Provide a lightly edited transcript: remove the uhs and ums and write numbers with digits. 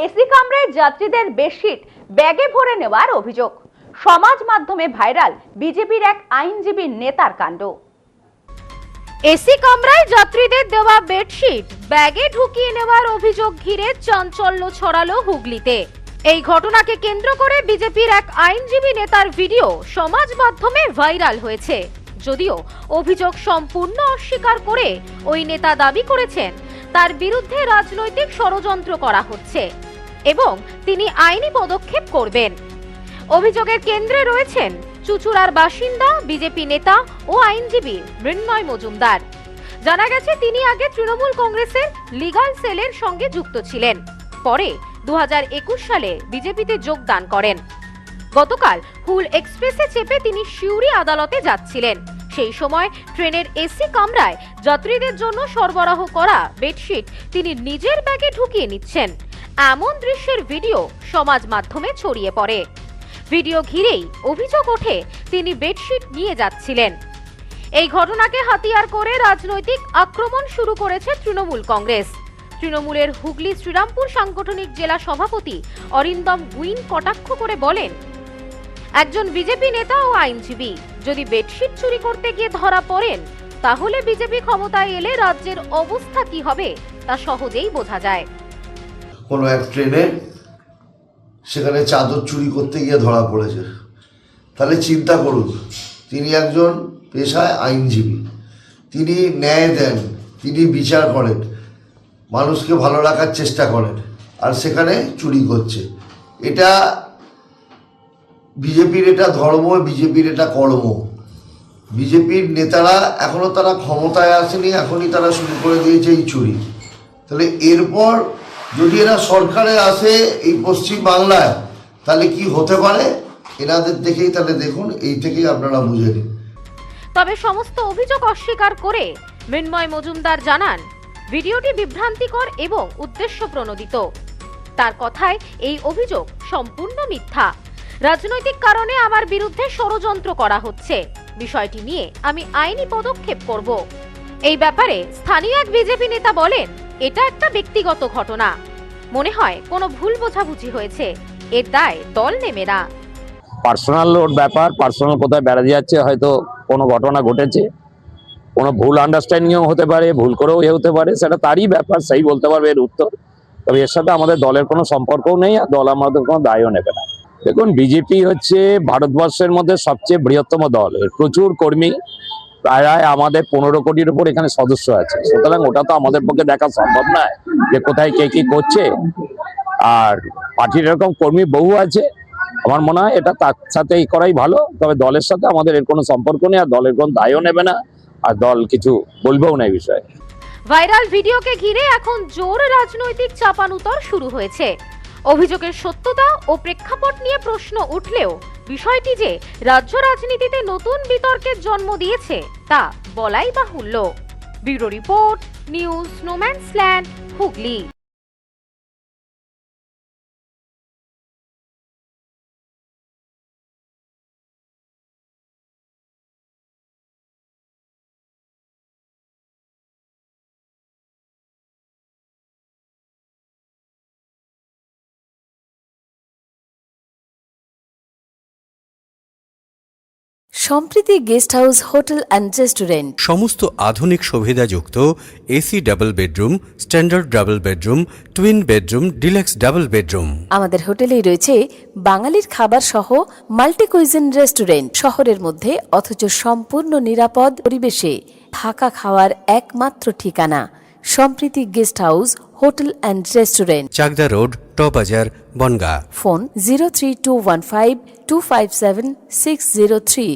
AC কামরায় যাত্রীদের bedsheet ব্যাগে ভরে নেওয়ার অভিযোগ। সমাজ মাধ্যমে ভাইরাল বিজেপির এক আইনজীবী নেতার কাণ্ড। এসি কামরায় যাত্রীদের দেওয়া বেডশিট ব্যাগে ঢুকিয়ে নেওয়ার অভিযোগ ঘিরে চাঞ্চল্য ছড়ালো হুগলিতে। এই ঘটনাকে কেন্দ্র করে বিজেপির এক আইনজীবী নেতার ভিডিও সমাজ মাধ্যমে ভাইরাল হয়েছে। যদিও অভিযোগ সম্পূর্ণ অস্বীকার করে ওই নেতা দাবি করেছেন তার বিরুদ্ধে রাজনৈতিক ষড়যন্ত্র করা হচ্ছে এবং তিনি আইনি পদক্ষেপ করবেন। অভিযোগের কেন্দ্রে রয়েছেন চুচুড়ার বাসিন্দা বিজেপি নেতা ও আইনজীবী মৃন্ময় মজুমদার। জানা গেছে তিনি আগে তৃণমূল কংগ্রেসের লিগাল সেলের সঙ্গে যুক্ত ছিলেন, পরে 2021 সালে বিজেপিতে যোগদান করেন। গতকাল হুল এক্সপ্রেসে চেপে তিনি সিউড়ি আদালতে যাচ্ছিলেন। সেই সময় ট্রেনের এসি কামরায় যাত্রীদের জন্য সরবরাহ করা বেডশিট তিনি নিজের ব্যাগে ঢুকিয়ে নিচ্ছেন। এমন দৃশ্যের ভিডিও সমাজ মাধ্যমে ছড়িয়ে পড়ে। ভিডিও ঘিরেই অভিযোগ ওঠে তিনি বেডশিট নিয়ে যাচ্ছিলেন। এই ঘটনাকে হাতিয়ার করে রাজনৈতিক আক্রমণ শুরু করেছে তৃণমূল কংগ্রেস। তৃণমূলের হুগলি শ্রীরামপুর সাংগঠনিক জেলা সভাপতি অরিন্দম গুইন কটাক্ষ করে বলেন, একজন বিজেপি নেতা ও আইনজীবী যদি বেডশিট চুরি করতে গিয়ে ধরা পড়েন, তাহলে বিজেপি ক্ষমতায় এলে রাজ্যের অবস্থা কি হবে তা সহজেই বোঝা যায়। কোনো এক ট্রেনে সেখানে চাদর চুরি করতে গিয়ে ধরা পড়েছে, তাহলে চিন্তা করুন, তিনি একজন পেশায় আইনজীবী, তিনি ন্যায় দেন, তিনি বিচার করেন, মানুষকে ভালো রাখার চেষ্টা করেন, আর সেখানে চুরি করছে। এটা বিজেপির এটা ধর্ম, বিজেপির এটা কর্ম। বিজেপির নেতারা এখনো তারা ক্ষমতায় আসেনি, এখনই তারা শুরু করে দিয়েছে এই চুরি। তাহলে এরপর যদি এরা সরকারে আসে এই পশ্চিম বাংলায়, তাহলে কি হতে পারে এনাদের দেখেই তাহলে দেখুন, এই থেকেই আপনারা বুঝে নিন। তবে সমস্ত অভিযোগ অস্বীকার করে মৃন্ময় মজুমদার জানান, ভিডিওটি বিভ্রান্তিকর এবং উদ্দেশ্য প্রণোদিত। তার কথায় এই অভিযোগ সম্পূর্ণ মিথ্যা। রাজনৈতিক কারণে আমার বিরুদ্ধে ষড়যন্ত্র করা হচ্ছে, বিষয়টি নিয়ে আমি আইনি পদক্ষেপ করব। এই ব্যাপারে স্থানীয় এক বিজেপি নেতা বলেন, এটা একটা ব্যক্তিগত ঘটনা, মনে হয় কোনো ভুল বোঝাবুঝি হয়েছে, এর দায় দল নেবে না। পার্সোনাল ওর ব্যাপার, পার্সোনাল কোথায় বেড়াতে যাচ্ছে, হয়তো কোনো ঘটনা ঘটেছে, কোনো ভুল আন্ডারস্ট্যান্ডিংও হতে পারে, ভুল করেও হতে পারে, সেটা তারই ব্যাপার, সেই বলতে পারবে এর উত্তর। তবে এর সাথে আমাদের দলের কোনো সম্পর্কও নেই, আর দল আমাদের কোনো দায়ও নেবে না। দেখুন, বিজেপি হচ্ছে ভারতবর্ষের মধ্যে সবচেয়ে বৃহত্তম দল, এর প্রচুর কর্মী, প্রায় আমাদের 15 কোটির উপর এখানে সদস্য আছে। সুতরাং ওটা তো আমাদের পক্ষে দেখা সম্ভব নয় যে কোথায় কে কি করছে। আর পার্টির এরকম কর্মী বহু আছে, আমার মনে হয় এটা তার সাথে এই করাই ভালো। তবে দলের সাথে আমাদের এর কোনো সম্পর্ক নেই, আর দলের কোনো দায়ও নেবে না, আর দল কিছু বলবেও না এই বিষয়ে। ভাইরাল ভিডিওকে ঘিরে এখন জোর রাজনৈতিক চাপানুতর শুরু হয়েছে। অভিযোগের সত্যতা ও প্রেক্ষাপট নিয়ে প্রশ্ন উঠলেও বিষয়টি যে রাজ্য রাজনীতিতে নতুন বিতর্কের জন্ম দিয়েছে তা বলাই বাহুল্য। Bureau report, news no man's land, Hooghly. Sampriti guest house hotel and restaurant, সমস্ত আধুনিক সুবিধাযুক্ত AC double bedroom, standard double bedroom, twin bedroom, deluxe double bedroom. আমাদের হোটেলেই রয়েছে বাঙালির খাবার সহ মাল্টি কুইজিন রেস্টুরেন্ট। শহরের মধ্যে অথচ সম্পূর্ণ নিরাপদ পরিবেশে থাকা খাওয়ার একমাত্র ঠিকানা Sampriti guest house hotel and restaurant, Chakdah road, টবাজার, বনগাঁ। ফোন 03215257603।